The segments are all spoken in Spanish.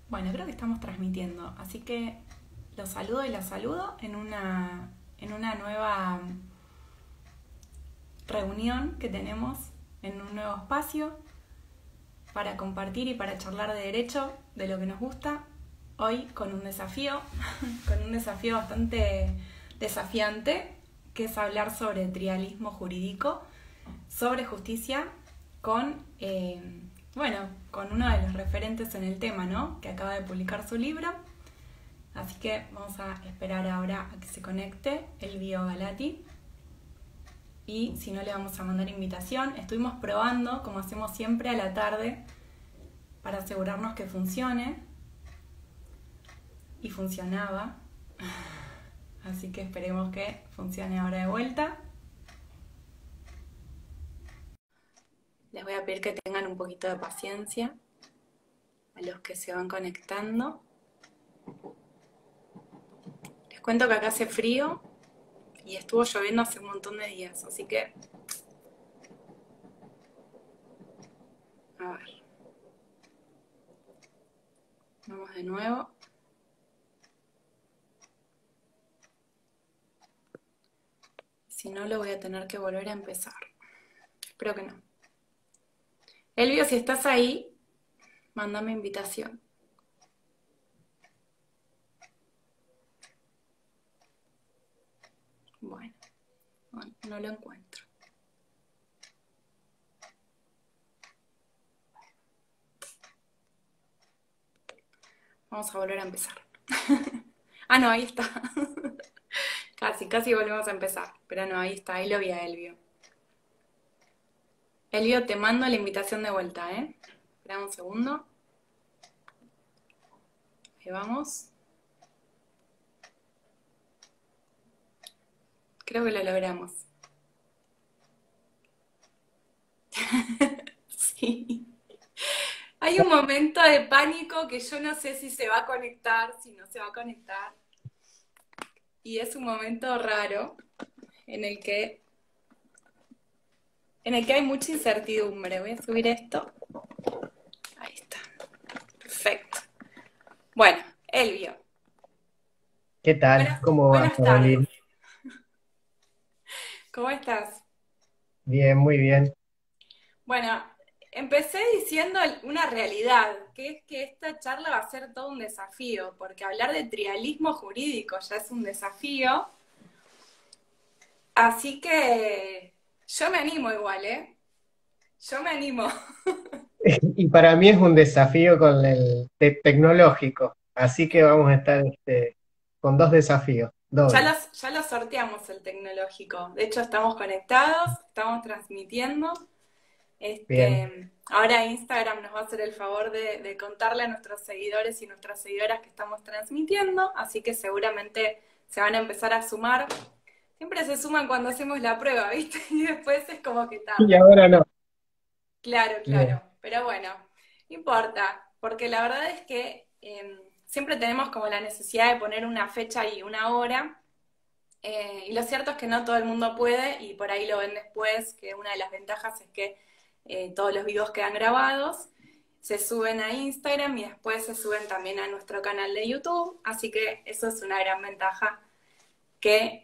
Bueno, creo que estamos transmitiendo, así que los saludo y las saludo en una nueva reunión que tenemos, en un nuevo espacio para compartir y para charlar de derecho, de lo que nos gusta, hoy con un desafío, con un desafío bastante desafiante, que es hablar sobre trialismo jurídico, sobre justicia, con, con uno de los referentes en el tema, ¿no? Que acaba de publicar su libro. Así que vamos a esperar ahora a que se conecte Elvio Galati. Y si no, le vamos a mandar invitación. Estuvimos probando, como hacemos siempre, a la tarde para asegurarnos que funcione. Y funcionaba. Así que esperemos que funcione ahora de vuelta. Les voy a pedir que tengan un poquito de paciencia a los que se van conectando. Les cuento que acá hace frío y estuvo lloviendo hace un montón de días, así que... A ver. Vamos de nuevo. Si no, lo voy a tener que volver a empezar. Espero que no. Elvio, si estás ahí, mándame invitación. Bueno, no lo encuentro. Vamos a volver a empezar. Ah, no, ahí está. Casi volvemos a empezar. Pero no, ahí está, ahí lo vi a Elvio. Elvio, te mando la invitación de vuelta, ¿eh? Espera un segundo. Ahí vamos. Creo que lo logramos. Sí. Hay un momento de pánico que yo no sé si se va a conectar, si no se va a conectar. Y es un momento raro en el que hay mucha incertidumbre. Voy a subir esto. Ahí está. Perfecto. Bueno, Elvio. ¿Qué tal? ¿Cómo va, Buenas tardes. Carolina? ¿Cómo estás? Bien, muy bien. Bueno, empecé diciendo una realidad, que es que esta charla va a ser todo un desafío, porque hablar de trialismo jurídico ya es un desafío. Así que yo me animo igual, ¿eh? Yo me animo. Y para mí es un desafío con el tecnológico, así que vamos a estar con dos desafíos, doble. Ya los sorteamos el tecnológico. De hecho, estamos conectados, estamos transmitiendo. Bien, Ahora Instagram nos va a hacer el favor de contarle a nuestros seguidores y nuestras seguidoras que estamos transmitiendo, así que seguramente se van a empezar a sumar. Siempre se suman cuando hacemos la prueba, ¿viste? Y después es como que y tarda. ahora no. Claro, Bien, claro. Pero bueno, no importa, porque la verdad es que siempre tenemos como la necesidad de poner una fecha y una hora. Y lo cierto es que no todo el mundo puede, y por ahí lo ven después, que una de las ventajas es que todos los videos quedan grabados, se suben a Instagram y después se suben también a nuestro canal de YouTube, así que eso es una gran ventaja que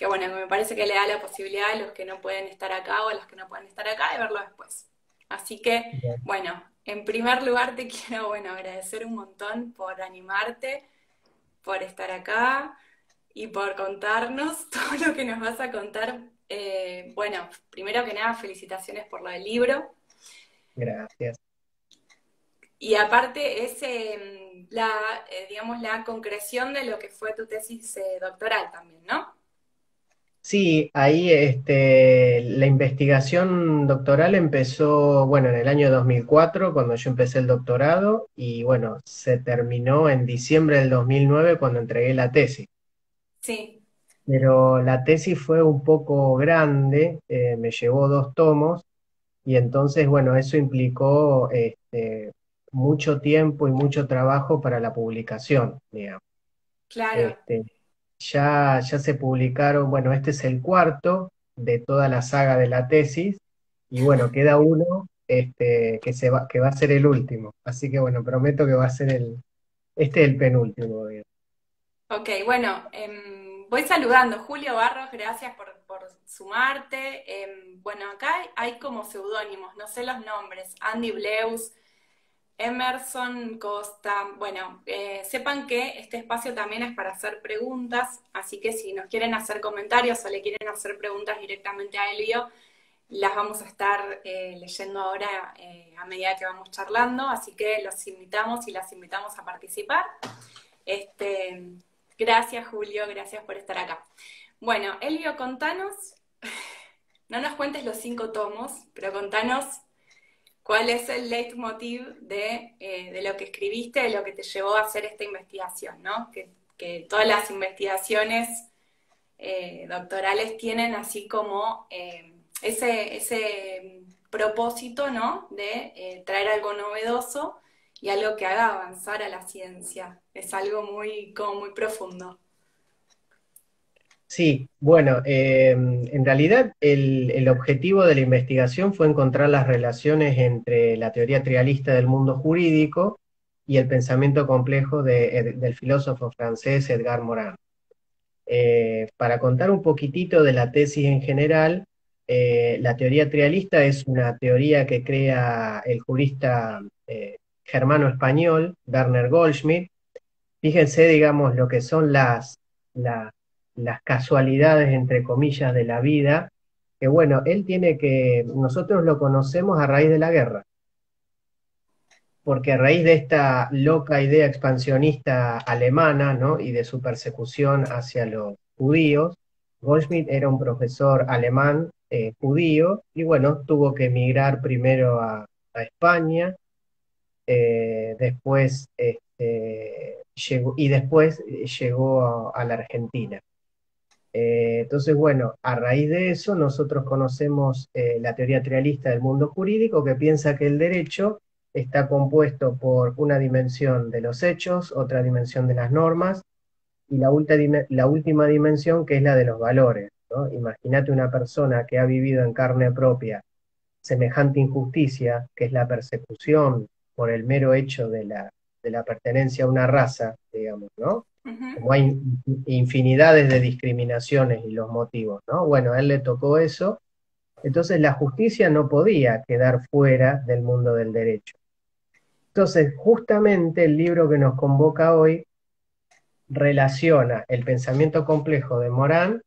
bueno, que me parece que le da la posibilidad a los que no pueden estar acá o a los que no pueden estar acá de verlo después. Así que, bien. bueno, en primer lugar te quiero, bueno, agradecer un montón por animarte, por estar acá y por contarnos todo lo que nos vas a contar. Bueno, primero que nada, felicitaciones por lo del libro. Gracias. Y aparte es digamos, la concreción de lo que fue tu tesis doctoral también, ¿no? Sí, ahí la investigación doctoral empezó, bueno, en el año 2004, cuando yo empecé el doctorado, y bueno, se terminó en diciembre del 2009 cuando entregué la tesis. Sí, Pero la tesis fue un poco grande, me llevó 2 tomos y entonces, bueno, eso implicó mucho tiempo y mucho trabajo para la publicación, digamos. claro. Este, ya se publicaron, bueno, este es el cuarto de toda la saga de la tesis y bueno, queda uno que va a ser el último. Así que bueno, prometo que va a ser este es el penúltimo, digamos. Ok, bueno, voy saludando. Julio Barros, gracias por sumarte. Bueno, acá hay como seudónimos, no sé los nombres. Andy Bleus, Emerson Costa. Bueno, sepan que este espacio también es para hacer preguntas, así que si nos quieren hacer comentarios o le quieren hacer preguntas directamente a Elvio, las vamos a estar leyendo ahora a medida que vamos charlando, así que los invitamos y las invitamos a participar. Este, gracias Julio, gracias por estar acá. Bueno, Elvio, contanos, no nos cuentes los 5 tomos, pero contanos cuál es el leitmotiv de lo que escribiste, de lo que te llevó a hacer esta investigación, ¿no? Que todas las investigaciones doctorales tienen así como ese propósito, ¿no? De traer algo novedoso y algo que haga avanzar a la ciencia. Es algo como muy profundo. Sí, bueno, en realidad el objetivo de la investigación fue encontrar las relaciones entre la teoría trialista del mundo jurídico y el pensamiento complejo del filósofo francés Edgar Morin. Para contar un poquitito de la tesis en general, la teoría trialista es una teoría que crea el jurista germano-español Werner Goldschmidt. Fíjense, digamos, lo que son la- las casualidades, entre comillas, de la vida, que bueno, nosotros lo conocemos a raíz de la guerra, porque a raíz de esta loca idea expansionista alemana, ¿no? Y de su persecución hacia los judíos, Goldschmidt era un profesor alemán judío, y bueno, tuvo que emigrar primero a España, después llegó a la Argentina. Entonces, bueno, a raíz de eso nosotros conocemos la teoría trialista del mundo jurídico, que piensa que el derecho está compuesto por una dimensión de los hechos, otra dimensión de las normas y la última dimensión, que es la de los valores, ¿no? Imagínate una persona que ha vivido en carne propia semejante injusticia, que es la persecución por el mero hecho de la pertenencia a una raza, digamos, ¿no? Ujú. Como hay infinidades de discriminaciones y los motivos, ¿no? Bueno, a él le tocó eso, entonces la justicia no podía quedar fuera del mundo del derecho. Entonces, justamente el libro que nos convoca hoy relaciona el pensamiento complejo de Morán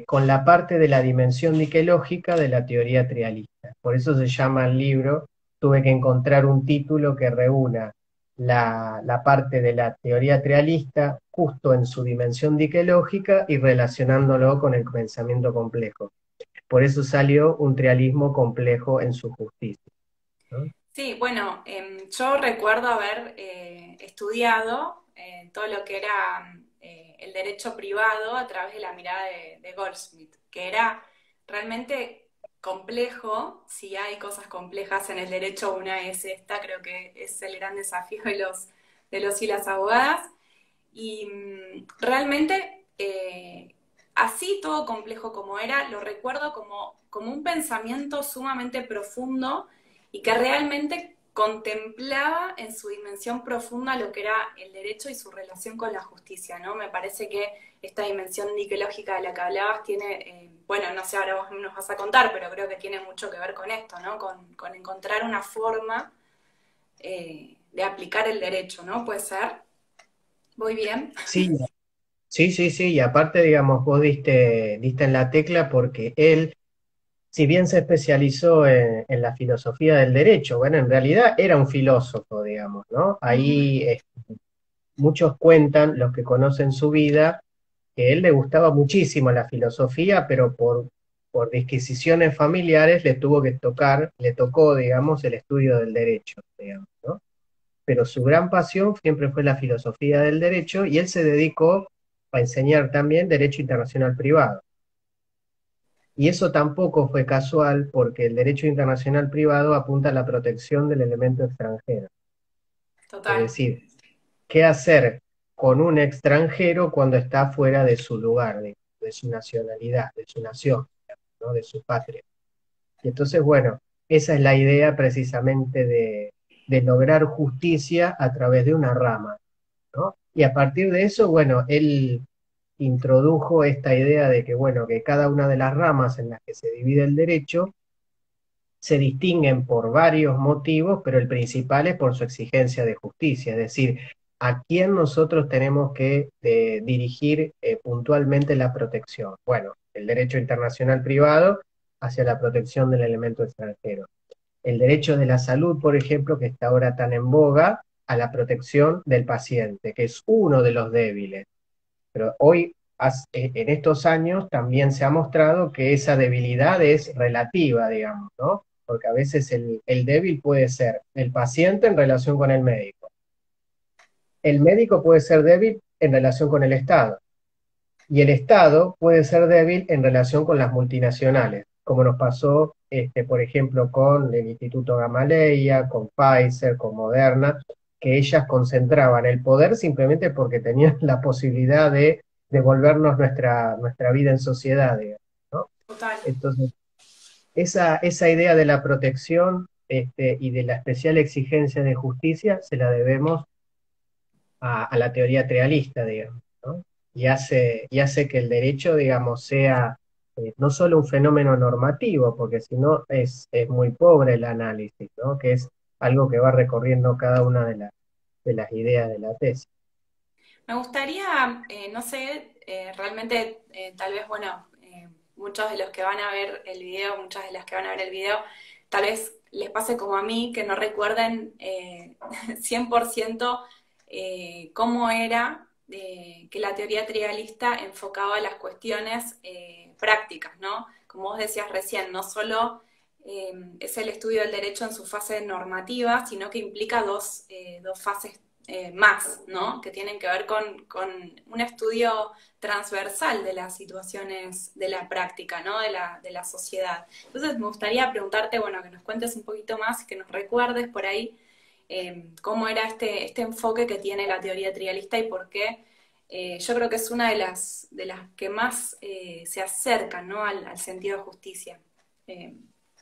con la parte de la dimensión diquelógica de la teoría trialista. Por eso se llama el libro, tuve que encontrar un título que reúna la parte de la teoría trialista justo en su dimensión diquelógica y relacionándolo con el pensamiento complejo. Por eso salió un trialismo complejo en su justicia, ¿no? Sí, bueno, yo recuerdo haber estudiado todo lo que era el derecho privado a través de la mirada de Goldsmith, que era realmente complejo. Si hay cosas complejas en el derecho, una es esta, creo que es el gran desafío de los y las abogadas. Y realmente, así todo complejo como era, lo recuerdo como un pensamiento sumamente profundo y que realmente contemplaba en su dimensión profunda lo que era el derecho y su relación con la justicia, ¿no? Me parece que esta dimensión niquelógica de la que hablabas tiene, bueno, no sé, ahora vos nos vas a contar, pero creo que tiene mucho que ver con esto, ¿no? Con encontrar una forma de aplicar el derecho, ¿no? ¿Puede ser? ¿Voy bien? Sí, sí, sí, sí, y aparte, digamos, vos diste en la tecla porque él, si bien se especializó en la filosofía del derecho, bueno, en realidad era un filósofo, digamos, ¿no? Ujú. Ahí muchos cuentan, los que conocen su vida, que a él le gustaba muchísimo la filosofía, pero por disquisiciones familiares le tocó, digamos, el estudio del derecho, digamos, ¿no? Pero su gran pasión siempre fue la filosofía del derecho y él se dedicó a enseñar también derecho internacional privado. Y eso tampoco fue casual porque el derecho internacional privado apunta a la protección del elemento extranjero. Es Total. decir, ¿qué hacer con un extranjero cuando está fuera de su lugar, de su nacionalidad, de su nación, ¿no? De su patria? Y entonces, bueno, esa es la idea precisamente de lograr justicia a través de una rama, ¿no? Y a partir de eso, bueno, él introdujo esta idea de que, bueno, que cada una de las ramas en las que se divide el derecho se distinguen por varios motivos, pero el principal es por su exigencia de justicia, es decir, a quién nosotros tenemos que dirigir puntualmente la protección. Bueno, el derecho internacional privado hacia la protección del elemento extranjero. El derecho de la salud, por ejemplo, que está ahora tan en boga, a la protección del paciente, que es uno de los débiles. Pero hoy, en estos años, también se ha mostrado que esa debilidad es relativa, digamos, ¿no? Porque a veces el débil puede ser el paciente en relación con el médico. El médico puede ser débil en relación con el Estado. Y el Estado puede ser débil en relación con las multinacionales, como nos pasó, por ejemplo, con el Instituto Gamaleya, con Pfizer, con Moderna, que ellas concentraban el poder simplemente porque tenían la posibilidad de devolvernos nuestra vida en sociedad, digamos, ¿no? Total. Entonces, esa idea de la protección y de la especial exigencia de justicia se la debemos a la teoría trialista, digamos, ¿no? Y hace que el derecho, digamos, sea no solo un fenómeno normativo, porque si no es muy pobre el análisis, ¿no? Que es algo que va recorriendo cada una de las ideas de la tesis. Me gustaría, no sé, realmente, tal vez, bueno, muchos de los que van a ver el video, muchas de las que van a ver el video, tal vez les pase como a mí, que no recuerden 100% cómo era que la teoría trialista enfocaba las cuestiones prácticas, ¿no? Como vos decías recién, no solo es el estudio del derecho en su fase normativa, sino que implica dos fases más, ¿no? Que tienen que ver con un estudio transversal de las situaciones de la práctica, ¿no? De la sociedad. Entonces me gustaría preguntarte, bueno, que nos cuentes un poquito más, que nos recuerdes por ahí cómo era este enfoque que tiene la teoría trialista y por qué yo creo que es una de las que más se acercan, ¿no? al sentido de justicia. Eh,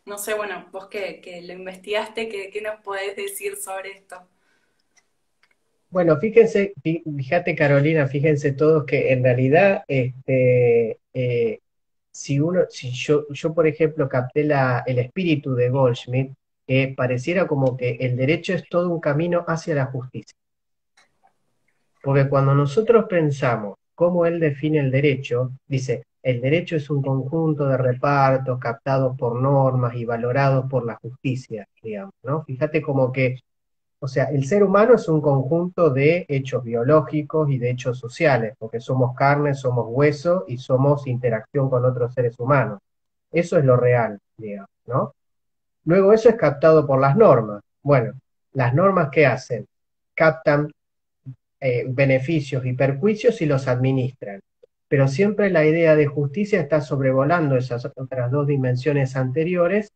no sé, bueno, vos que lo investigaste, ¿qué nos podés decir sobre esto? Bueno, fíjate Carolina, fíjense todos que en realidad, si yo por ejemplo capté el espíritu de Goldschmidt, que pareciera como que el derecho es todo un camino hacia la justicia. Porque cuando nosotros pensamos cómo él define el derecho, dice, el derecho es un conjunto de repartos captados por normas y valorados por la justicia, digamos, ¿no? Fíjate como que, o sea, el ser humano es un conjunto de hechos biológicos y de hechos sociales, porque somos carne, somos hueso y somos interacción con otros seres humanos. Eso es lo real, digamos, ¿no? Luego eso es captado por las normas. Bueno, las normas ¿qué hacen? Captan beneficios y perjuicios y los administran. Pero siempre la idea de justicia está sobrevolando esas otras dos dimensiones anteriores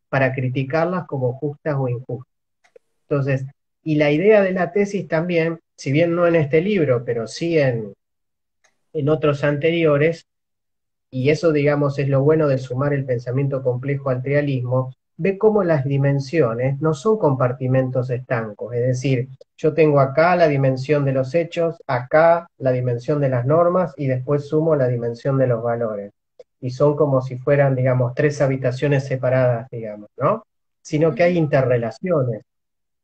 para criticarlas como justas o injustas. Entonces, y la idea de la tesis también, si bien no en este libro, pero sí en otros anteriores, y eso, digamos, es lo bueno de sumar el pensamiento complejo al trialismo, ve cómo las dimensiones no son compartimentos estancos, es decir, yo tengo acá la dimensión de los hechos, acá la dimensión de las normas y después sumo la dimensión de los valores. Y son como si fueran, digamos, tres habitaciones separadas, digamos, ¿no? Sino que hay interrelaciones.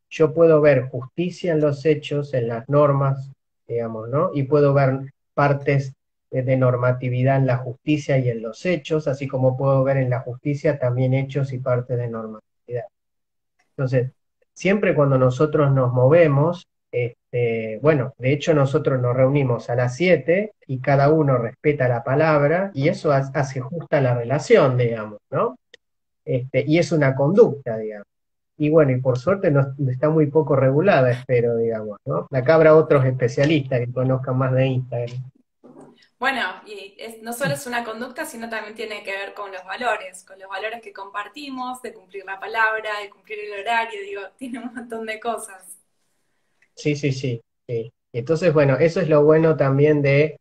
Yo puedo ver justicia en los hechos, en las normas, digamos, ¿no? Y puedo ver partes de normatividad en la justicia y en los hechos, así como puedo ver en la justicia también hechos y partes de normatividad. Entonces, siempre cuando nosotros nos movemos, bueno, de hecho nosotros nos reunimos a las 7 y cada uno respeta la palabra y eso hace justa la relación, digamos, ¿no? Y es una conducta, digamos. Y bueno, y por suerte no, está muy poco regulada, espero, digamos, ¿no? Acá habrá otros especialistas que conozcan más de Instagram. Bueno, y no solo es una conducta, sino también tiene que ver con los valores que compartimos, de cumplir la palabra, de cumplir el horario, digo, tiene un montón de cosas. Sí, sí, sí, sí. Y entonces, bueno, eso es lo bueno también de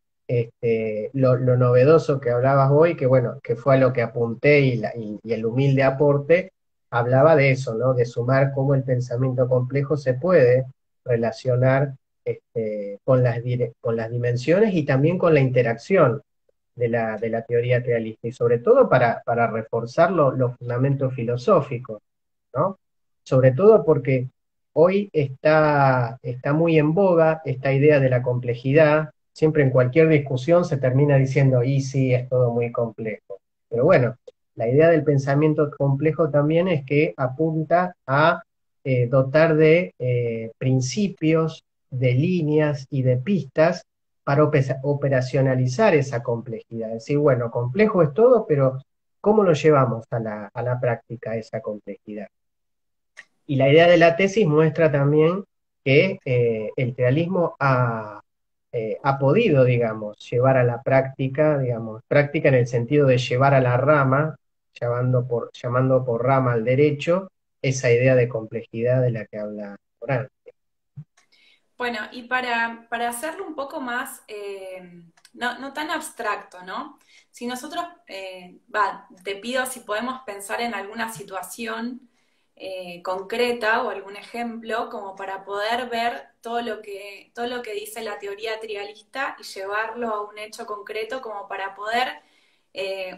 lo novedoso que hablabas hoy, que bueno, que fue a lo que apunté y el humilde aporte, hablaba de eso, ¿no? De sumar cómo el pensamiento complejo se puede relacionar con las dimensiones y también con la interacción de la teoría realista, y sobre todo para reforzar los fundamentos filosóficos, ¿no? Sobre todo porque hoy está muy en boga esta idea de la complejidad. Siempre en cualquier discusión se termina diciendo, y sí, es todo muy complejo. Pero bueno, la idea del pensamiento complejo también es que apunta a dotar de principios, de líneas y de pistas para operacionalizar esa complejidad. Es decir, bueno, complejo es todo, pero ¿cómo lo llevamos a la práctica esa complejidad? Y la idea de la tesis muestra también que el realismo ha podido, digamos, llevar a la práctica, digamos, práctica en el sentido de llevar a la rama, llamando por rama al derecho, esa idea de complejidad de la que habla Morán. Bueno, y para hacerlo un poco más, no tan abstracto, ¿no? Si nosotros, te pido si podemos pensar en alguna situación concreta o algún ejemplo como para poder ver todo lo que dice la teoría trialista y llevarlo a un hecho concreto como para poder,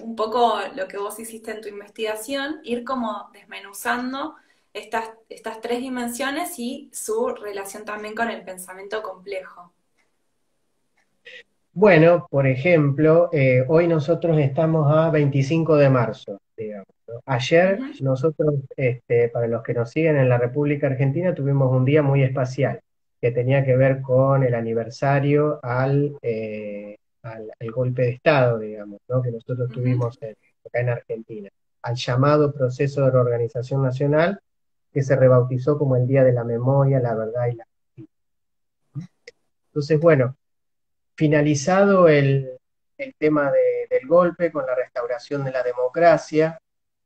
un poco lo que vos hiciste en tu investigación, ir como desmenuzando estas tres dimensiones y su relación también con el pensamiento complejo. Bueno, por ejemplo, hoy nosotros estamos a 25 de marzo, digamos, ¿no? Ayer Ujú, nosotros, para los que nos siguen en la República Argentina, tuvimos un día muy especial que tenía que ver con el aniversario al golpe de Estado, digamos, ¿no? Que nosotros ujú. tuvimos acá en Argentina, al llamado proceso de reorganización nacional, que se rebautizó como el Día de la Memoria, la Verdad y la Justicia. Entonces, bueno, finalizado el tema del golpe con la restauración de la democracia,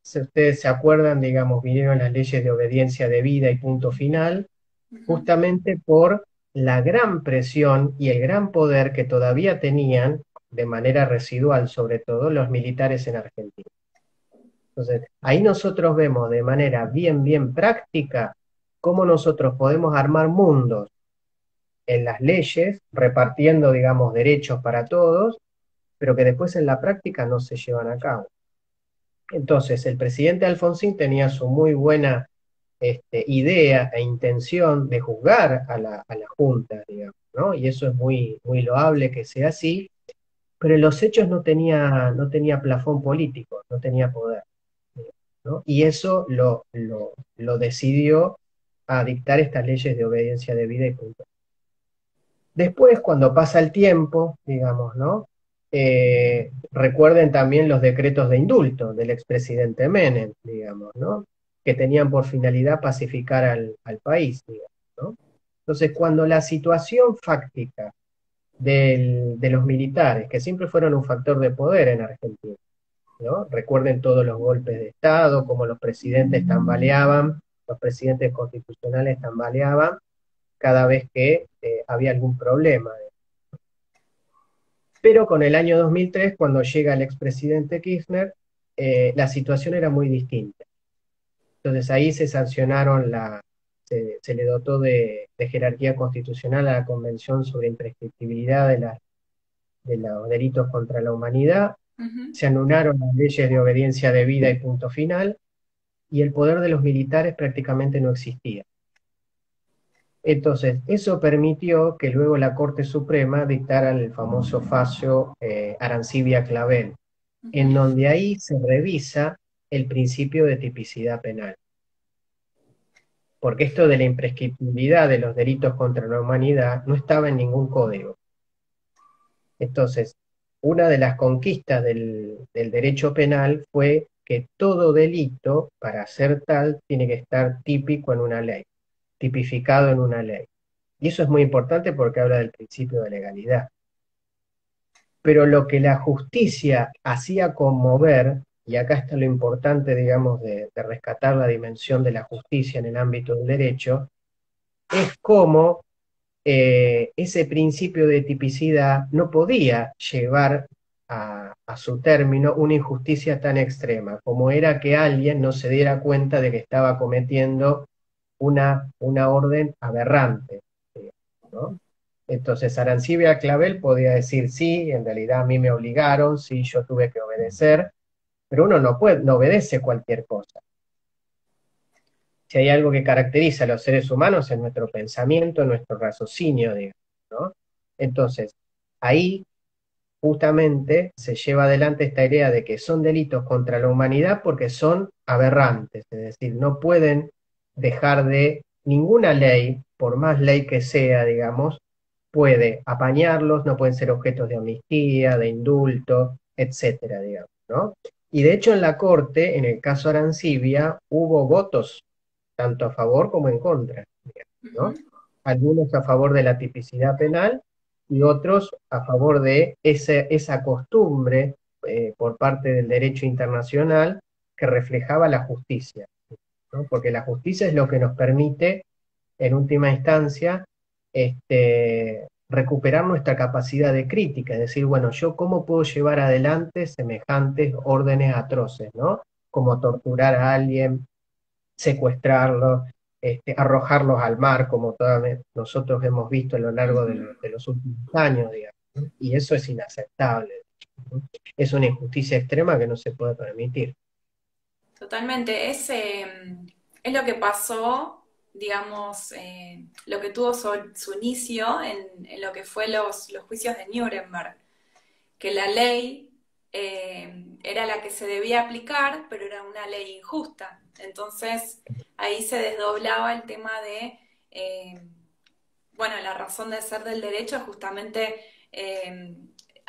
si ustedes se acuerdan, digamos, vinieron las leyes de obediencia debida y punto final, Ujú. justamente por la gran presión y el gran poder que todavía tenían, de manera residual sobre todo, los militares en Argentina. Entonces, ahí nosotros vemos de manera bien práctica cómo nosotros podemos armar mundos en las leyes, repartiendo, digamos, derechos para todos, pero que después en la práctica no se llevan a cabo. Entonces, el presidente Alfonsín tenía su muy buena idea e intención de juzgar a la Junta, digamos, ¿no? Y eso es muy loable que sea así, pero en los hechos no tenía plafón político, no tenía poder, digamos, ¿no? Y eso lo decidió a dictar estas leyes de obediencia debida y punto. Después, cuando pasa el tiempo, digamos, ¿no? Recuerden también los decretos de indulto del expresidente Menem, digamos, ¿no? Que tenían por finalidad pacificar al país, digamos, ¿no? Entonces, cuando la situación fáctica de los militares, que siempre fueron un factor de poder en Argentina, ¿no? Recuerden todos los golpes de Estado, cómo los presidentes constitucionales tambaleaban cada vez que había algún problema. Pero con el año 2003, cuando llega el expresidente Kirchner, la situación era muy distinta. Entonces ahí se sancionaron, se le dotó de jerarquía constitucional a la Convención sobre Imprescriptibilidad de los delitos contra la humanidad, Ujú. se anularon las leyes de obediencia debida y punto final, y el poder de los militares prácticamente no existía. Entonces, eso permitió que luego la Corte Suprema dictara el famoso fallo Arancibia-Clavel, en donde ahí se revisa el principio de tipicidad penal. Porque esto de la imprescriptibilidad de los delitos contra la humanidad no estaba en ningún código. Entonces, una de las conquistas del derecho penal fue que todo delito, para ser tal, tiene que estar típico en una ley, tipificado en una ley. Y eso es muy importante porque habla del principio de legalidad. Pero lo que la justicia hacía conmover, y acá está lo importante, digamos, de rescatar la dimensión de la justicia en el ámbito del derecho, es cómo ese principio de tipicidad no podía llevar a su término una injusticia tan extrema, como era que alguien no se diera cuenta de que estaba cometiendo una orden aberrante, ¿no? Entonces Arancibia Clavel podía decir, sí, en realidad a mí me obligaron, sí, yo tuve que obedecer, pero uno no obedece cualquier cosa. Si hay algo que caracteriza a los seres humanos es nuestro pensamiento, nuestro raciocinio, digamos, ¿no? Entonces, ahí justamente se lleva adelante esta idea de que son delitos contra la humanidad porque son aberrantes, es decir, no pueden dejar de ninguna ley, por más ley que sea, digamos, puede apañarlos, no pueden ser objetos de amnistía, de indulto, etcétera, digamos, ¿no? Y de hecho en la Corte, en el caso Arancibia, hubo votos tanto a favor como en contra, ¿no? Ujú. Algunos a favor de la tipicidad penal y otros a favor de esa costumbre por parte del derecho internacional que reflejaba la justicia, ¿no? Porque la justicia es lo que nos permite, en última instancia, recuperar nuestra capacidad de crítica, es decir, bueno, yo cómo puedo llevar adelante semejantes órdenes atroces, ¿no? Como torturar a alguien, secuestrarlos, arrojarlos al mar, como nosotros hemos visto a lo largo Ujú. de los últimos años, digamos, ¿no? Y eso es inaceptable, ¿no? Es una injusticia extrema que no se puede permitir. Totalmente, es lo que pasó, digamos, lo que tuvo su inicio en lo que fue los juicios de Nuremberg, que la ley era la que se debía aplicar, pero era una ley injusta. Entonces ahí se desdoblaba el tema de, eh, bueno, la razón de ser del derecho es justamente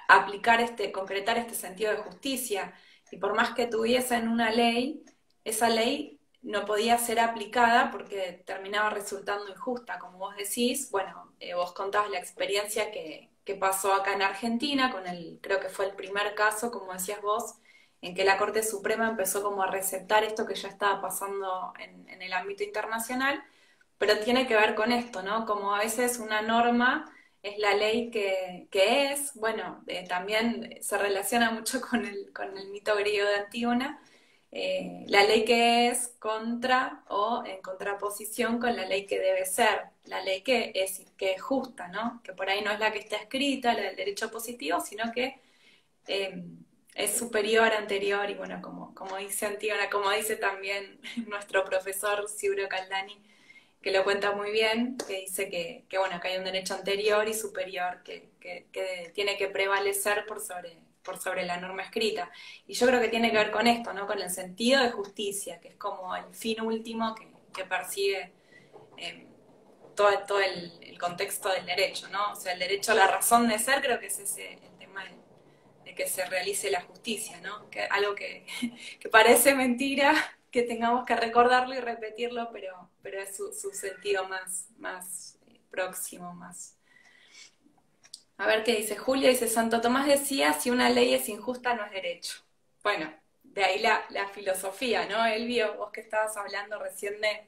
aplicar concretar este sentido de justicia. Y por más que tuviesen una ley, esa ley no podía ser aplicada porque terminaba resultando injusta. Como vos decís, bueno, vos contabas la experiencia que pasó acá en Argentina, creo que fue el primer caso, como decías vos, en que la Corte Suprema empezó como a receptar esto que ya estaba pasando en el ámbito internacional, pero tiene que ver con esto, ¿no? Como a veces una norma es la ley que es, bueno, también se relaciona mucho con el mito griego de Antígona, la ley que es contra o en contraposición con la ley que debe ser, la ley que es justa, ¿no? Que por ahí no es la que está escrita, la del derecho positivo, sino que eh, es superior, anterior, y bueno, como dice Antígona, como dice también nuestro profesor Siuro Caldani, que lo cuenta muy bien, que dice bueno, que hay un derecho anterior y superior que tiene que prevalecer por sobre la norma escrita. Y yo creo que tiene que ver con esto, ¿no? Con el sentido de justicia, que es como el fin último que persigue eh, todo el contexto del derecho, ¿no? O sea, el derecho a la razón de ser, creo que es ese el tema de que se realice la justicia, ¿no? Que algo que parece mentira, que tengamos que recordarlo y repetirlo, pero es su sentido más próximo, más. A ver qué dice Julia, dice Santo Tomás decía, si una ley es injusta no es derecho. Bueno, de ahí la filosofía, ¿no? Elvio, vos que estabas hablando recién de...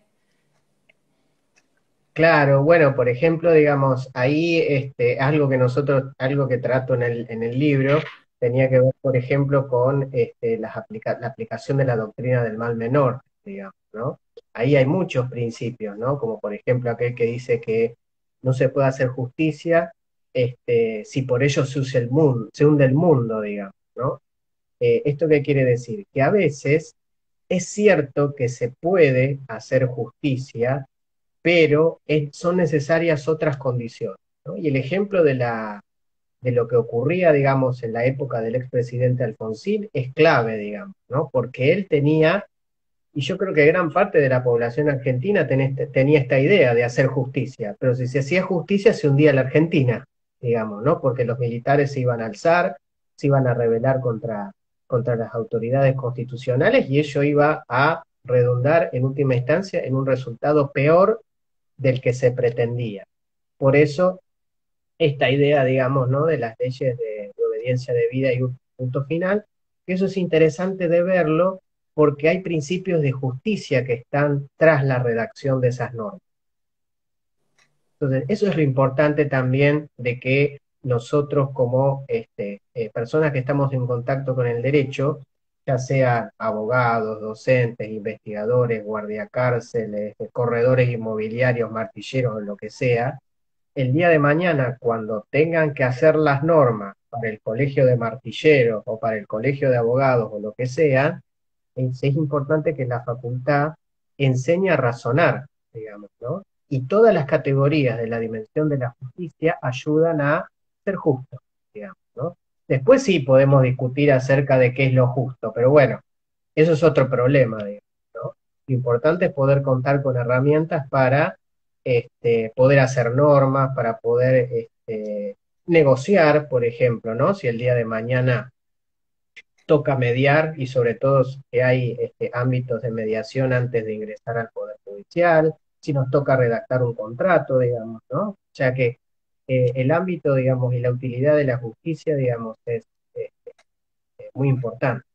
Claro, bueno, por ejemplo, digamos, ahí algo que trato en el libro, tenía que ver, por ejemplo, con la aplicación de la doctrina del mal menor, digamos, ¿no? Ahí hay muchos principios, ¿no? Como por ejemplo aquel que dice que no se puede hacer justicia si por ello se hunde el mundo, digamos, ¿no? ¿Esto qué quiere decir? Que a veces es cierto que se puede hacer justicia, pero son necesarias otras condiciones, ¿no? Y el ejemplo de lo que ocurría, digamos, en la época del expresidente Alfonsín es clave, digamos, ¿no? Porque él tenía, y yo creo que gran parte de la población argentina tenía esta idea de hacer justicia, pero si se hacía justicia se hundía la Argentina, digamos, ¿no? Porque los militares se iban a alzar, se iban a rebelar contra las autoridades constitucionales y ello iba a redundar en última instancia en un resultado peor del que se pretendía. Por eso, esta idea, digamos, ¿no? De las leyes de obediencia debida y un punto final, que eso es interesante de verlo porque hay principios de justicia que están tras la redacción de esas normas. Entonces, eso es lo importante también de que nosotros como personas que estamos en contacto con el derecho, ya sean abogados, docentes, investigadores, guardiacárceles, corredores inmobiliarios, martilleros o lo que sea, el día de mañana, cuando tengan que hacer las normas para el colegio de martilleros o para el colegio de abogados o lo que sea, es importante que la facultad enseñe a razonar, digamos, ¿no? Y todas las categorías de la dimensión de la justicia ayudan a ser justos, digamos, ¿no? Después sí podemos discutir acerca de qué es lo justo, pero bueno, eso es otro problema, digamos, ¿no? Lo importante es poder contar con herramientas para poder hacer normas, para poder negociar, por ejemplo, ¿no? Si el día de mañana toca mediar y sobre todo que hay ámbitos de mediación antes de ingresar al Poder Judicial, si nos toca redactar un contrato, digamos, ¿no? O sea que el ámbito, digamos, y la utilidad de la justicia, digamos, es muy importante.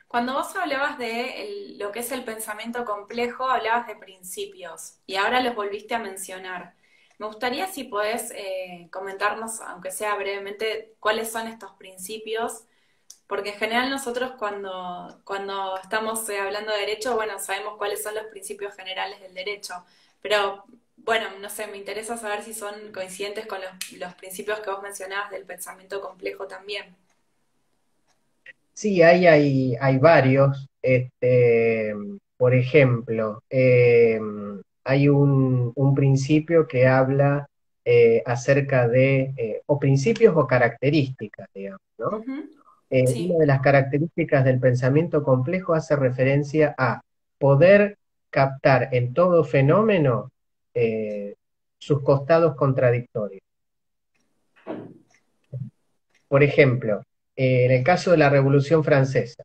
Cuando vos hablabas de lo que es el pensamiento complejo, hablabas de principios y ahora los volviste a mencionar. Me gustaría si podés comentarnos, aunque sea brevemente, cuáles son estos principios, porque en general nosotros cuando estamos hablando de derecho, bueno, sabemos cuáles son los principios generales del derecho, pero bueno, no sé, me interesa saber si son coincidentes con los principios que vos mencionabas del pensamiento complejo también. Sí, hay varios. Por ejemplo, hay un principio que habla acerca de, o principios o características, digamos, ¿no? Ujú. Una Sí. de las características del pensamiento complejo hace referencia a poder captar en todo fenómeno eh, sus costados contradictorios. Por ejemplo, en el caso de la Revolución Francesa,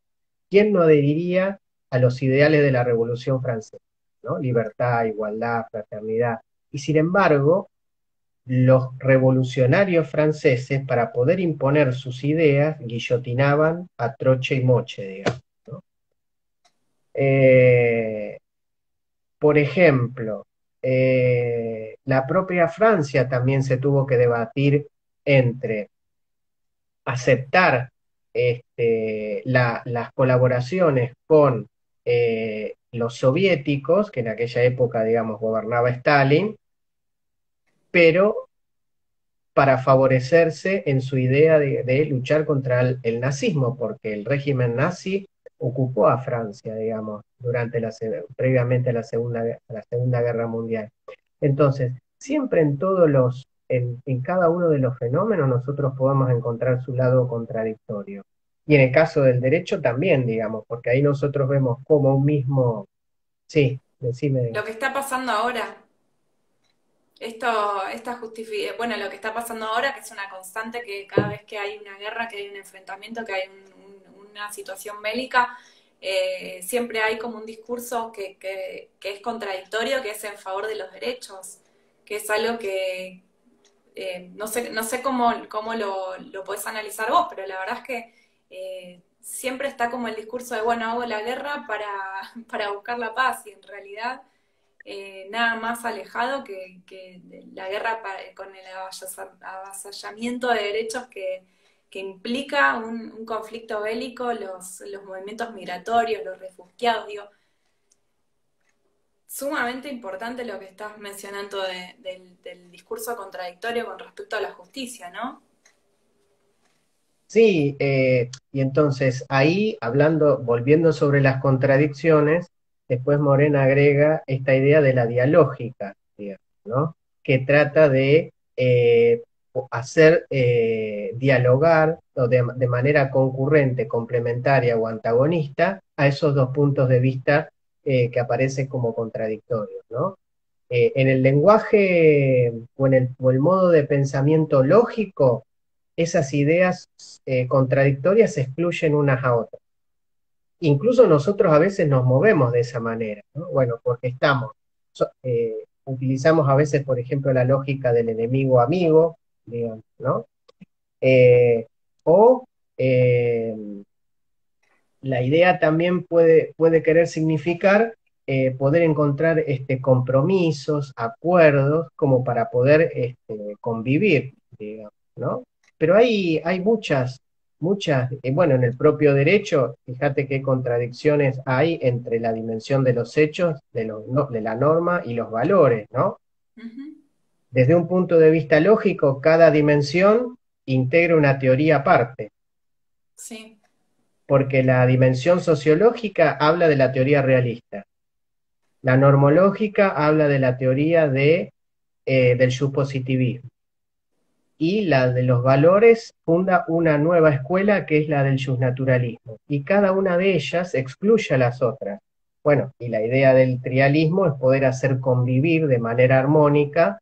¿quién no adheriría a los ideales de la Revolución Francesa? ¿No? Libertad, igualdad, fraternidad. Y sin embargo, los revolucionarios franceses, para poder imponer sus ideas, guillotinaban a troche y moche, digamos, ¿no? Eh, por ejemplo, la propia Francia también se tuvo que debatir entre aceptar las colaboraciones con los soviéticos, que en aquella época, digamos, gobernaba Stalin, pero para favorecerse en su idea de luchar contra el nazismo, porque el régimen nazi ocupó a Francia, digamos, previamente a la Segunda Guerra Mundial. Entonces, siempre en cada uno de los fenómenos nosotros podamos encontrar su lado contradictorio. Y en el caso del derecho también, digamos, porque ahí nosotros vemos como un mismo, sí, decime. Lo que está pasando ahora. Bueno, lo que está pasando ahora, que es una constante, que cada vez que hay una guerra, que hay un enfrentamiento, que hay una situación bélica, siempre hay como un discurso que es contradictorio, que es en favor de los derechos, que es algo que no sé cómo lo podés analizar vos, pero la verdad es que siempre está como el discurso de, bueno, hago la guerra para buscar la paz, y en realidad nada más alejado que de la guerra con el avasallamiento de derechos que implica un conflicto bélico, los movimientos migratorios, los refugiados, digo, sumamente importante lo que estás mencionando del discurso contradictorio con respecto a la justicia, ¿no? Sí, y entonces ahí hablando, volviendo sobre las contradicciones, después Morena agrega esta idea de la dialógica, digamos, ¿no? Que trata de hacer dialogar o de manera concurrente, complementaria o antagonista a esos dos puntos de vista que aparecen como contradictorios, ¿no? En el lenguaje o el modo de pensamiento lógico, esas ideas contradictorias se excluyen unas a otras. Incluso nosotros a veces nos movemos de esa manera, ¿no? Bueno, porque utilizamos a veces, por ejemplo, la lógica del enemigo amigo, digamos, ¿no? Eh, o eh, la idea también puede querer significar poder encontrar compromisos, acuerdos, como para poder convivir. digamos, ¿no? Pero hay muchas, bueno, en el propio derecho, fíjate qué contradicciones hay entre la dimensión de los hechos, de la norma y los valores, ¿no? Ujú. Desde un punto de vista lógico, cada dimensión integra una teoría aparte, Sí. porque la dimensión sociológica habla de la teoría realista, la normológica habla de la teoría del subpositivismo, y la de los valores funda una nueva escuela que es la del justnaturalismo, y cada una de ellas excluye a las otras. Bueno, y la idea del trialismo es poder hacer convivir de manera armónica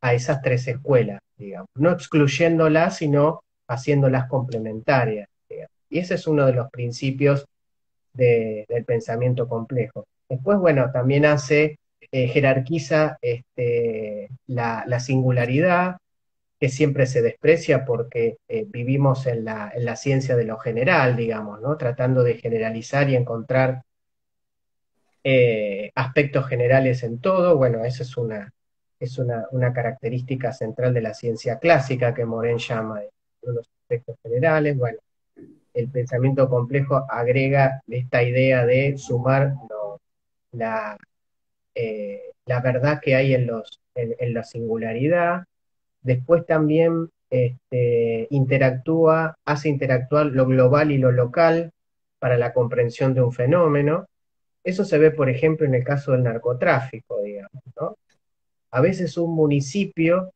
a esas tres escuelas, digamos, no excluyéndolas, sino haciéndolas complementarias, digamos. Y ese es uno de los principios del pensamiento complejo. Después, bueno, también jerarquiza la singularidad, que siempre se desprecia porque vivimos en la ciencia de lo general, digamos, ¿no? Tratando de generalizar y encontrar aspectos generales en todo. Bueno, esa una característica central de la ciencia clásica que Morin llama de los aspectos generales. Bueno, el pensamiento complejo agrega esta idea de sumar la, la verdad que hay en la singularidad. Después también hace interactuar lo global y lo local para la comprensión de un fenómeno. Eso se ve, por ejemplo, en el caso del narcotráfico, digamos, ¿no? A veces un municipio,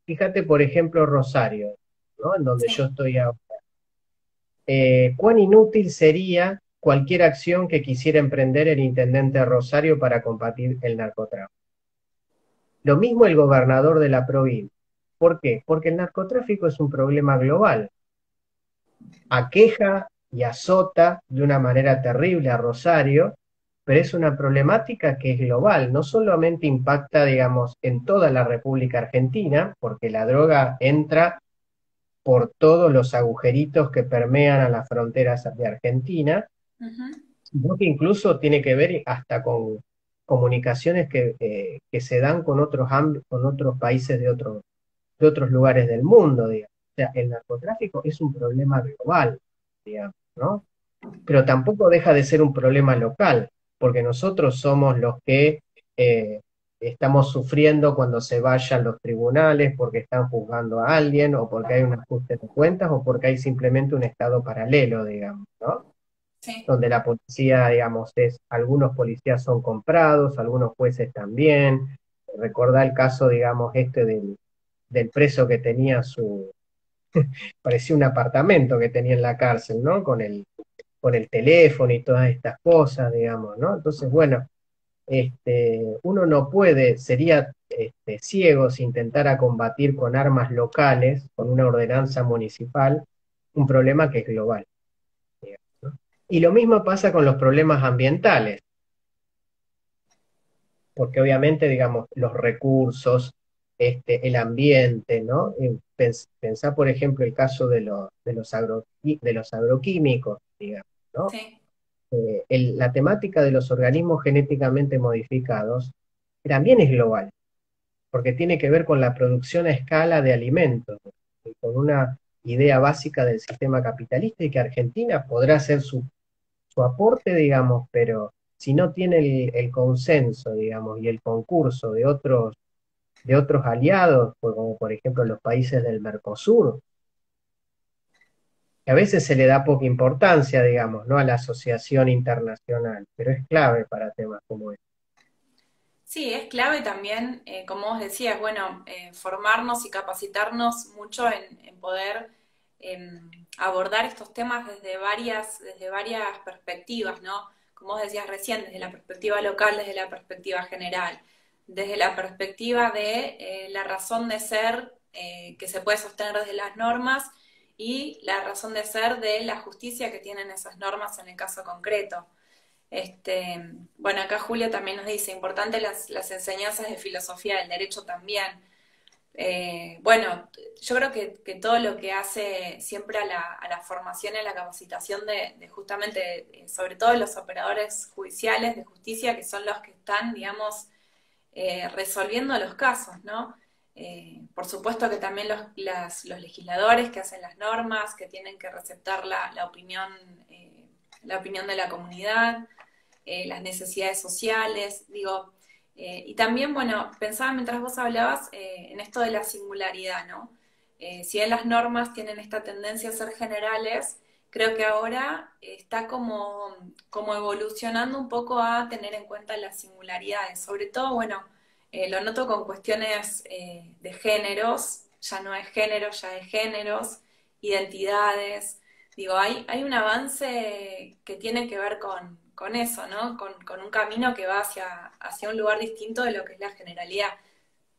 fíjate, por ejemplo, Rosario, ¿no? En donde yo Sí. estoy ahora. ¿Cuán inútil sería cualquier acción que quisiera emprender el intendente de Rosario para combatir el narcotráfico? Lo mismo el gobernador de la provincia. ¿Por qué? Porque el narcotráfico es un problema global. Aqueja y azota de una manera terrible a Rosario, pero es una problemática que es global. No solamente impacta, digamos, en toda la República Argentina, porque la droga entra por todos los agujeritos que permean a las fronteras de Argentina, Ujú. sino que incluso tiene que ver hasta con comunicaciones que se dan con otros países de otros lugares del mundo, digamos. O sea, el narcotráfico es un problema global, digamos, ¿no? Pero tampoco deja de ser un problema local, porque nosotros somos los que eh, estamos sufriendo cuando se vayan los tribunales porque están juzgando a alguien, o porque hay un ajuste de cuentas, o porque hay simplemente un estado paralelo, digamos, ¿no? Sí. Donde la policía, digamos, algunos policías son comprados, algunos jueces también. Recordá el caso, digamos, del preso que tenía parecía un apartamento que tenía en la cárcel, ¿no? Con el teléfono y todas estas cosas, digamos, ¿no? Entonces, bueno, uno no puede, sería ciego si intentara combatir con armas locales, con una ordenanza municipal, un problema que es global, digamos, ¿no? Y lo mismo pasa con los problemas ambientales, porque obviamente, digamos, los recursos, el ambiente, ¿no? Pensá, por ejemplo, el caso de los agroquímicos, digamos, ¿no? Sí. La temática de los organismos genéticamente modificados también es global, porque tiene que ver con la producción a escala de alimentos, y con una idea básica del sistema capitalista, y que Argentina podrá hacer su aporte, digamos, pero si no tiene el consenso, digamos, y el concurso de otros aliados, pues, como por ejemplo los países del Mercosur, que a veces se le da poca importancia, digamos, ¿no? A la asociación internacional, pero es clave para temas como este. Sí, es clave también, como vos decías, bueno, formarnos y capacitarnos mucho en poder abordar estos temas desde varias perspectivas, ¿no? Como vos decías recién, desde la perspectiva local, desde la perspectiva general, desde la perspectiva de la razón de ser que se puede sostener desde las normas y la razón de ser de la justicia que tienen esas normas en el caso concreto. Bueno, acá Julio también nos dice, importante las enseñanzas de filosofía del derecho también. Bueno, yo creo que todo lo que hace siempre a la formación y a la capacitación de justamente, sobre todo los operadores judiciales de justicia, que son los que están, digamos, resolviendo los casos, ¿no? Por supuesto que también los legisladores que hacen las normas, que tienen que receptar la opinión de la comunidad, las necesidades sociales, digo, y también, bueno, pensaba mientras vos hablabas en esto de la singularidad, ¿no? Si bien las normas tienen esta tendencia a ser generales, creo que ahora está como evolucionando un poco a tener en cuenta las singularidades, sobre todo, bueno, lo noto con cuestiones de géneros, ya no es género, ya es géneros, identidades. Digo, hay un avance que tiene que ver con eso, ¿no? Con un camino que va hacia un lugar distinto de lo que es la generalidad.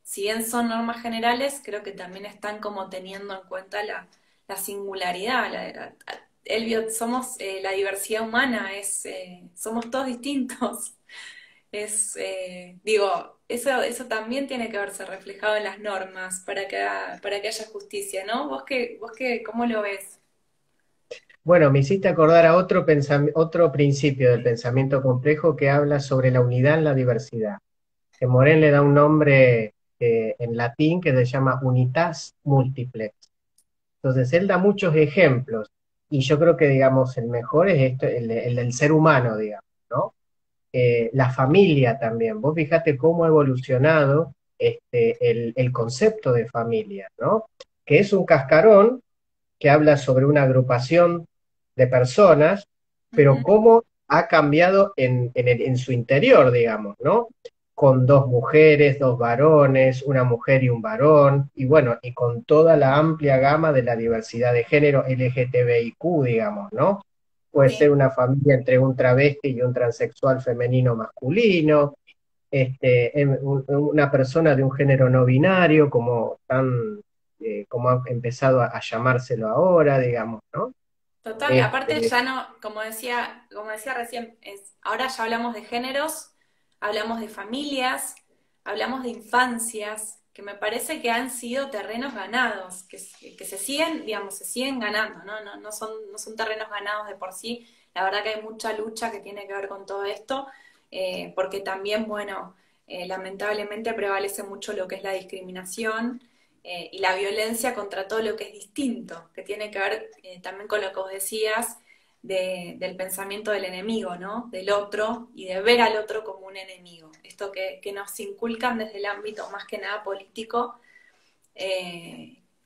Si bien son normas generales, creo que también están como teniendo en cuenta la singularidad. Elvio, somos la diversidad humana, somos todos distintos. Digo, eso también tiene que verse reflejado en las normas para que haya justicia, ¿no? ¿Cómo lo ves? Bueno, me hiciste acordar a otro principio del pensamiento complejo que habla sobre la unidad en la diversidad, que Morén le da un nombre en latín que se llama unitas multiplex. Entonces, él da muchos ejemplos y yo creo que, digamos, el mejor es esto, el del ser humano, digamos, ¿no? La familia también. Vos fijate cómo ha evolucionado el concepto de familia, ¿no? Que es un cascarón que habla sobre una agrupación de personas, pero Ujú. cómo ha cambiado en su interior, digamos, ¿no? Con dos mujeres, dos varones, una mujer y un varón, y bueno, y con toda la amplia gama de la diversidad de género LGTBIQ, digamos, ¿no? Puede ser Sí. una familia entre un travesti y un transexual femenino masculino, una persona de un género no binario, como ha empezado a llamárselo ahora, digamos, ¿no? Total, aparte Este, ya no, como decía recién, ahora ya hablamos de géneros, hablamos de familias, hablamos de infancias, que me parece que han sido terrenos ganados, que se siguen, digamos, se siguen ganando, ¿no? No son terrenos ganados de por sí. La verdad que hay mucha lucha que tiene que ver con todo esto, porque también, bueno, lamentablemente prevalece mucho lo que es la discriminación y la violencia contra todo lo que es distinto, que tiene que ver también con lo que vos decías del pensamiento del enemigo, ¿no? Del otro y de ver al otro como un enemigo. Esto que nos inculcan desde el ámbito más que nada político.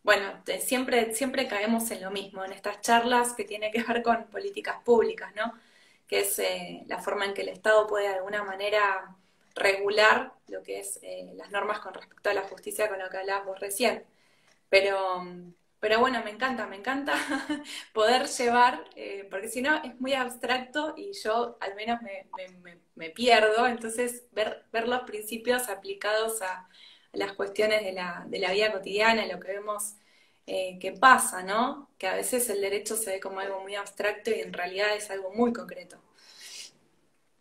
Bueno, siempre caemos en lo mismo, en estas charlas que tiene que ver con políticas públicas, ¿no? Que es la forma en que el Estado puede de alguna manera regular lo que es las normas con respecto a la justicia con lo que hablabas vos recién. Pero, pero bueno, me encanta poder llevar, porque si no es muy abstracto y yo al menos me pierdo, entonces ver los principios aplicados a las cuestiones de la vida cotidiana, lo que vemos que pasa, ¿no? Que a veces el derecho se ve como algo muy abstracto y en realidad es algo muy concreto.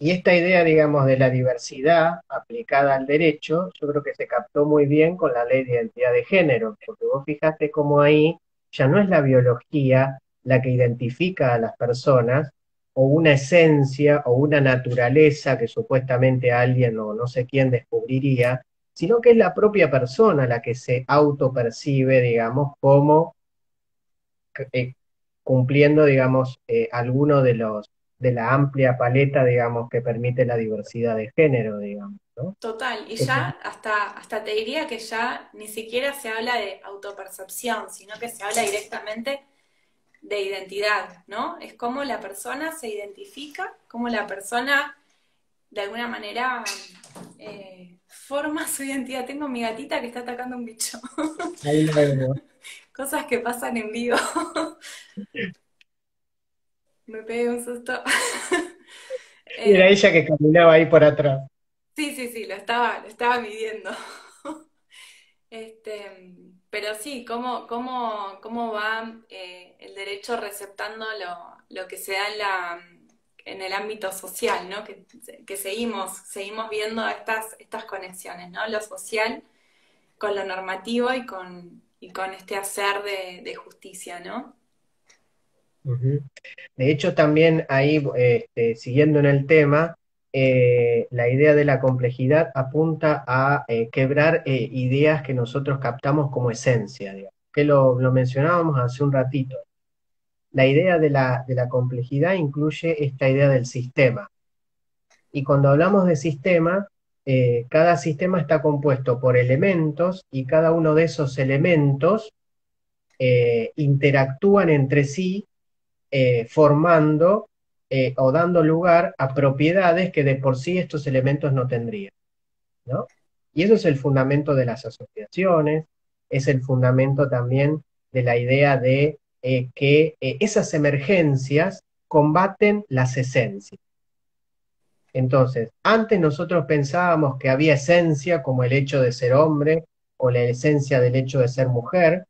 y esta idea, digamos, de la diversidad aplicada al derecho, yo creo que se captó muy bien con la ley de identidad de género, porque vos fijaste cómo ahí ya no es la biología la que identifica a las personas, o una esencia o una naturaleza que supuestamente alguien o no sé quién descubriría, sino que es la propia persona la que se autopercibe, digamos, como eh, cumpliendo, digamos, alguno de la amplia paleta, digamos, que permite la diversidad de género, digamos, ¿no? Total, y Eso- ya hasta te diría que ya ni siquiera se habla de autopercepción, sino que se habla directamente de identidad, ¿no? Es como la persona se identifica, como la persona de alguna manera forma su identidad. Tengo mi gatita que está atacando un bicho. ahí lo vemos. Cosas que pasan en vivo. Me pegué un susto. Y era Eh, ella que caminaba ahí por atrás. sí, lo estaba midiendo. Pero sí, cómo va el derecho receptando lo que se da en el ámbito social, ¿no? Que seguimos viendo estas conexiones, ¿no? Lo social con lo normativo y con este hacer de justicia, ¿no? Ujú. De hecho, también ahí, siguiendo en el tema, la idea de la complejidad apunta a quebrar ideas que nosotros captamos como esencia, digamos, que lo mencionábamos hace un ratito. La idea de la complejidad incluye esta idea del sistema. Y cuando hablamos de sistema, cada sistema está compuesto por elementos y cada uno de esos elementos interactúan entre sí formando o dando lugar a propiedades que de por sí estos elementos no tendrían, ¿no? Y eso es el fundamento de las asociaciones, es el fundamento también de la idea de que esas emergencias combaten las esencias. Entonces, antes nosotros pensábamos que había esencia como el hecho de ser hombre o la esencia del hecho de ser mujer.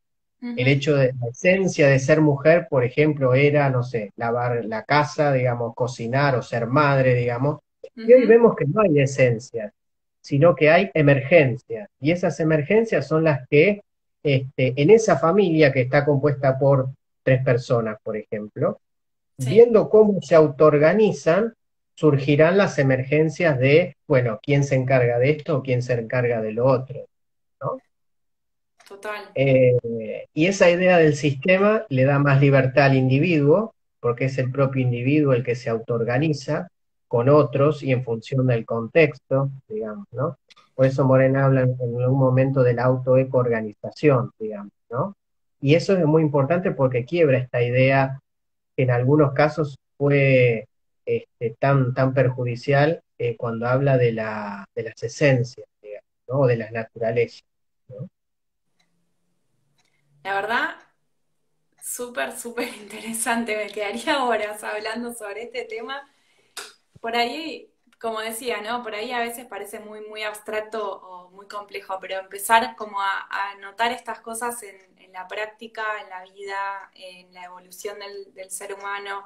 El Ujú, hecho de la esencia de ser mujer, por ejemplo, era, no sé, lavar la casa, digamos, cocinar o ser madre, digamos. Y hoy ujú. vemos que no hay esencias, sino que hay emergencias. Y esas emergencias son las que, en esa familia que está compuesta por tres personas, por ejemplo, Sí, viendo cómo se autoorganizan, surgirán las emergencias de, bueno, quién se encarga de esto o quién se encarga de lo otro, ¿no? total. Y esa idea del sistema le da más libertad al individuo, porque es el propio individuo el que se autoorganiza con otros y en función del contexto, digamos, ¿no? Por eso Morena habla en algún momento de la autoecoorganización, digamos, ¿no? Y eso es muy importante porque quiebra esta idea que en algunos casos fue tan perjudicial cuando habla de de las esencias, digamos, ¿no? O de las naturalezas, ¿no? La verdad, súper, súper interesante. Me quedaría horas hablando sobre este tema. Por ahí, como decía, ¿no? Por ahí a veces parece muy, muy abstracto o muy complejo, pero empezar como a notar estas cosas en la práctica, en la vida, en la evolución del ser humano,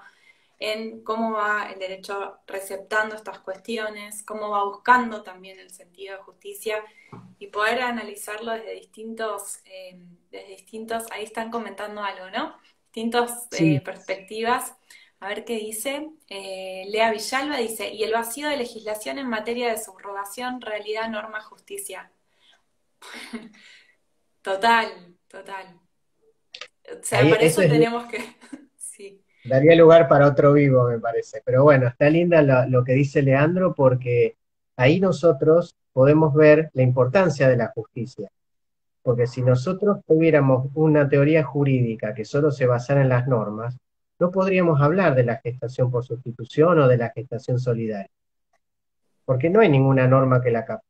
en cómo va el derecho receptando estas cuestiones, cómo va buscando también el sentido de justicia y poder analizarlo desde distintos, ahí están comentando algo, ¿no? Distintas Sí, perspectivas. A ver qué dice. Lea Villalba dice, y el vacío de legislación en materia de subrogación, realidad, norma, justicia. Total, total. O sea, ahí para eso eso es tenemos que... sí, daría lugar para otro vivo, me parece. Pero bueno, está linda lo que dice Leandro porque ahí nosotros podemos ver la importancia de la justicia. Porque si nosotros tuviéramos una teoría jurídica que solo se basara en las normas, no podríamos hablar de la gestación por sustitución o de la gestación solidaria, porque no hay ninguna norma que la capte.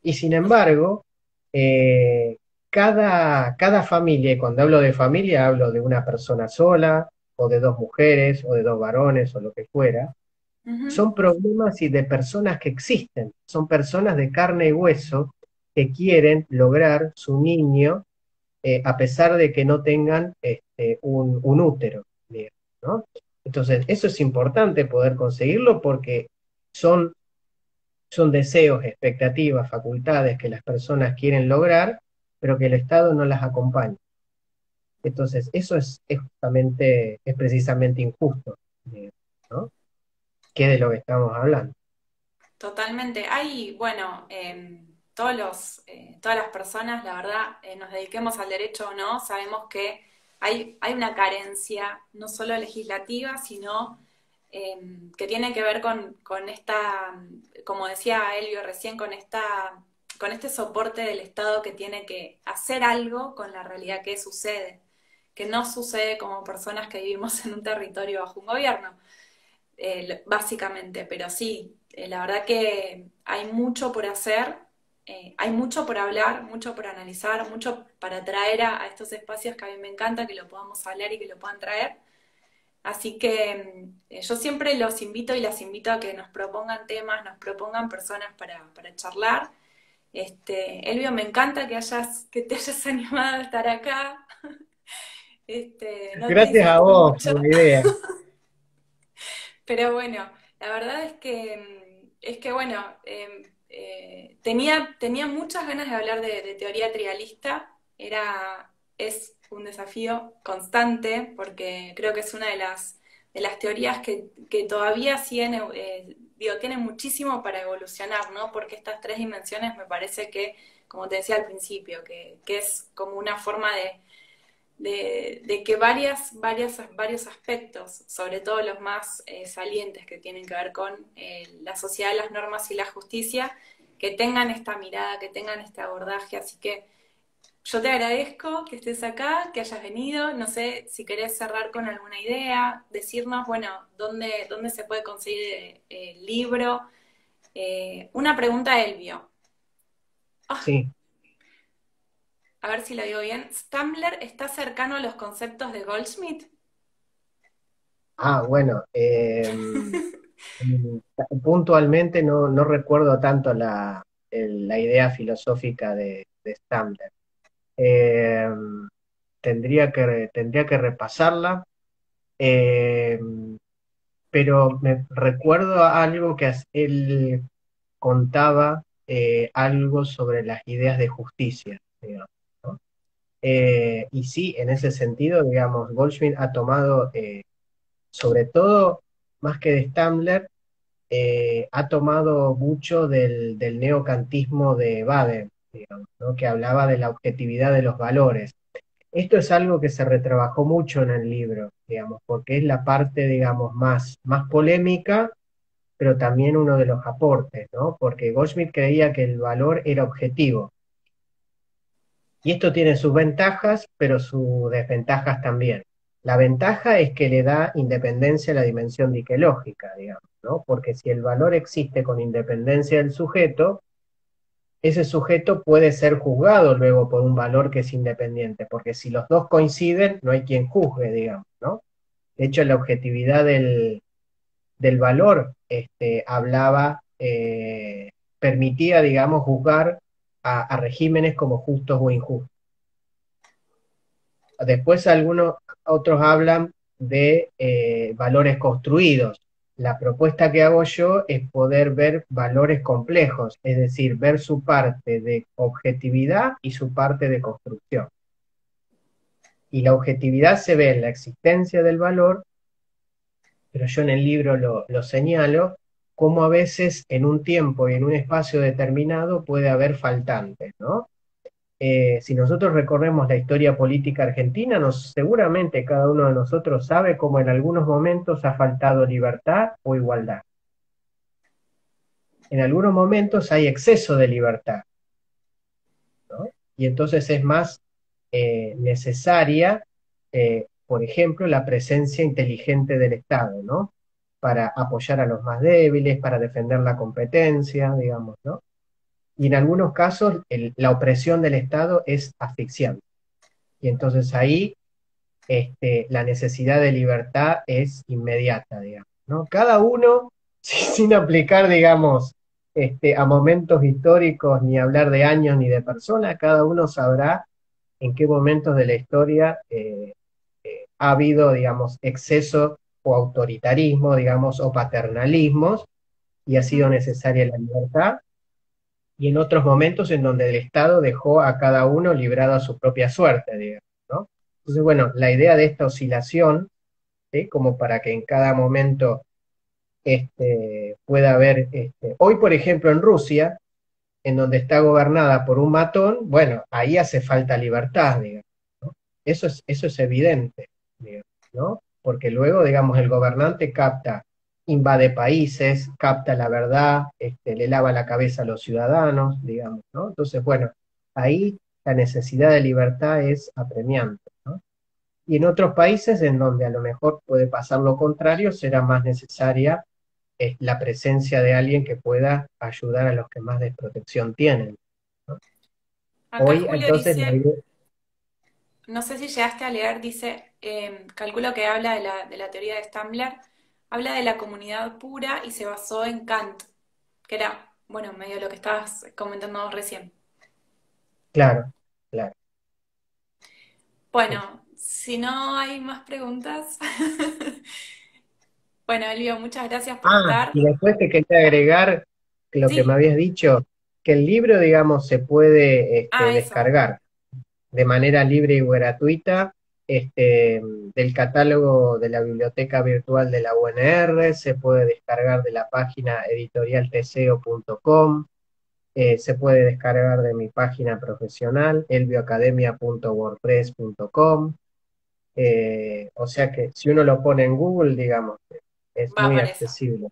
Y sin embargo, eh, cada familia, y cuando hablo de familia hablo de una persona sola, o de dos mujeres, o de dos varones, o lo que fuera, ujú, son problemas y de personas que existen, son personas de carne y hueso que quieren lograr su niño a pesar de que no tengan un útero, digamos, ¿no? Entonces, eso es importante poder conseguirlo porque son son deseos, expectativas, facultades que las personas quieren lograr, pero que el Estado no las acompaña. Entonces, eso es justamente, es precisamente injusto, ¿no? Que es de lo que estamos hablando. totalmente. Hay, bueno, todas las personas, la verdad, nos dediquemos al derecho o no, sabemos que hay una carencia, no solo legislativa, sino que tiene que ver con esta, como decía Elvio recién, con este soporte del Estado que tiene que hacer algo con la realidad que sucede, que no sucede como personas que vivimos en un territorio bajo un gobierno, básicamente, pero sí, la verdad que hay mucho por hacer, hay mucho por hablar, mucho por analizar, mucho para traer a estos espacios que a mí me encanta que lo podamos hablar y que lo puedan traer. Así que yo siempre los invito y las invito a que nos propongan temas, nos propongan personas para charlar. Elvio, me encanta que te hayas animado a estar acá. No te Gracias a insistí vos por mucho. la idea. Pero bueno, la verdad es que bueno, tenía muchas ganas de hablar de teoría trialista. Es un desafío constante porque creo que es una de las teorías que todavía siguen, digo, tienen muchísimo para evolucionar, ¿no? Porque estas tres dimensiones me parece que, como te decía al principio, que es como una forma de que varios aspectos, sobre todo los más salientes que tienen que ver con la sociedad, las normas y la justicia, que tengan esta mirada, que tengan este abordaje. Así que yo te agradezco que estés acá, que hayas venido. No sé si querés cerrar con alguna idea, decirnos, bueno, dónde se puede conseguir el libro. Una pregunta, Elvio. Ah, Sí. a ver si lo digo bien. ¿Stumbler está cercano a los conceptos de Goldschmidt? Bueno, puntualmente no recuerdo tanto la idea filosófica de Stamler. Eh, tendría que repasarla, eh, pero me recuerdo algo que él contaba, algo sobre las ideas de justicia, digamos, ¿no? Y sí, en ese sentido, digamos, Goldschmidt ha tomado, sobre todo, más que de Stamler, ha tomado mucho del neocantismo de Baden, digamos, ¿no? Que hablaba de la objetividad de los valores. Esto es algo que se retrabajó mucho en el libro, digamos, porque es la parte, digamos, más polémica, pero también uno de los aportes, ¿no? Porque Goldschmidt creía que el valor era objetivo. Y esto tiene sus ventajas, pero sus desventajas también. La ventaja es que le da independencia a la dimensión diquelógica, digamos, ¿no? Porque si el valor existe con independencia del sujeto, ese sujeto puede ser juzgado luego por un valor que es independiente, porque si los dos coinciden, no hay quien juzgue, digamos, ¿no? De hecho, la objetividad del valor hablaba, permitía, digamos, juzgar a regímenes como justos o injustos. Después algunos otros hablan de valores construidos. La propuesta que hago yo es poder ver valores complejos, es decir, ver su parte de objetividad y su parte de construcción. Y la objetividad se ve en la existencia del valor, pero yo en el libro lo señalo, como a veces en un tiempo y en un espacio determinado puede haber faltantes, ¿no? Si nosotros recorremos la historia política argentina, seguramente cada uno de nosotros sabe cómo en algunos momentos ha faltado libertad o igualdad. En algunos momentos hay exceso de libertad, ¿no? Y entonces es más necesaria, por ejemplo, la presencia inteligente del Estado, ¿no? Para apoyar a los más débiles, para defender la competencia, digamos, ¿no? Y en algunos casos la opresión del Estado es asfixiante. Y entonces ahí la necesidad de libertad es inmediata, digamos, ¿no? Cada uno, sin aplicar, digamos, a momentos históricos, ni hablar de años ni de personas, cada uno sabrá en qué momentos de la historia ha habido, digamos, exceso o autoritarismo, digamos, o paternalismos, y ha sido Ujú. necesaria la libertad, y en otros momentos en donde el Estado dejó a cada uno librado a su propia suerte, digamos, ¿no? Entonces, bueno, la idea de esta oscilación, ¿sí? Como para que en cada momento pueda haber, hoy por ejemplo en Rusia, en donde está gobernada por un matón, bueno, ahí hace falta libertad, digamos, ¿no? Eso es evidente, digamos, ¿no? Porque luego, digamos, el gobernante capta, invade países, capta la verdad, le lava la cabeza a los ciudadanos, digamos, ¿no? Entonces, bueno, ahí la necesidad de libertad es apremiante, ¿no? Y en otros países en donde a lo mejor puede pasar lo contrario, será más necesaria la presencia de alguien que pueda ayudar a los que más desprotección tienen, ¿no? Acá Hoy, Julio entonces, dice, no sé si llegaste a leer, dice, calculo que habla de la teoría de Stammler, habla de la comunidad pura y se basó en Kant, que era, bueno, medio lo que estabas comentando vos recién. claro, claro. Sí. Bueno, si no hay más preguntas, bueno, Elvio, muchas gracias por estar. Y después te quería agregar lo que me Sí, habías dicho, que el libro, digamos, se puede eso. descargar de manera libre y gratuita del catálogo de la biblioteca virtual de la UNR, se puede descargar de la página editorialteseo.com, se puede descargar de mi página profesional, elbioacademia.wordpress.com, o sea que si uno lo pone en Google, digamos, es Va muy para eso. accesible,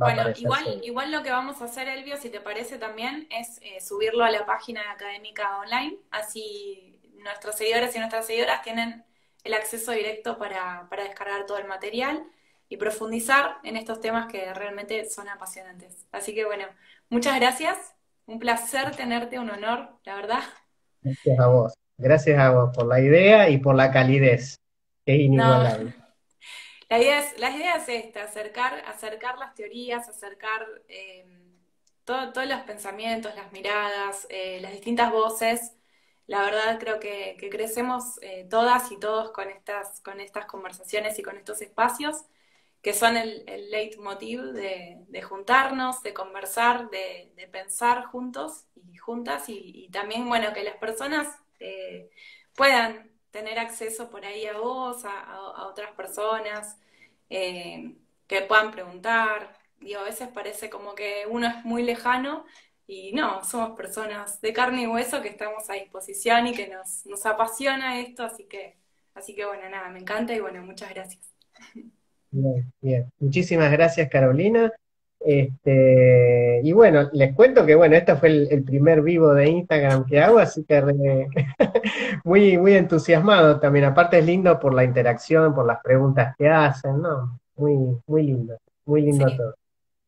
va a Bueno, aparecer igual, seguro. igual lo que vamos a hacer, Elvio, si te parece también, es subirlo a la página académica online, así nuestros seguidores y nuestras seguidoras tienen el acceso directo para descargar todo el material y profundizar en estos temas que realmente son apasionantes. Así que bueno, muchas gracias, un placer tenerte, un honor, la verdad. Gracias a vos por la idea y por la calidez, que es No, inigualable. la idea es esta, acercar las teorías, acercar todos los pensamientos, las miradas, las distintas voces. La verdad creo que crecemos todas y todos con estas conversaciones y con estos espacios que son el leitmotiv de juntarnos, de conversar, de pensar juntos y juntas y también, bueno, que las personas puedan tener acceso por ahí a vos, a otras personas, que puedan preguntar. Digo, a veces parece como que uno es muy lejano y no, somos personas de carne y hueso que estamos a disposición y que nos apasiona esto, así que bueno, nada, me encanta y bueno, muchas gracias. Bien, bien. Muchísimas gracias, Carolina. Y bueno, les cuento que bueno, este fue el primer vivo de Instagram que hago, así que muy, muy entusiasmado también. Aparte es lindo por la interacción, por las preguntas que hacen, ¿no? Muy lindo Sí. todo.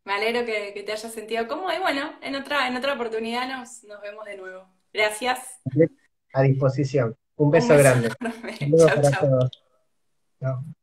Me alegro que te hayas sentido cómodo y bueno, en otra oportunidad nos vemos de nuevo. Gracias. A disposición. Un Un beso beso grande. enorme. Saludos Chau, para chau. todos. Chao.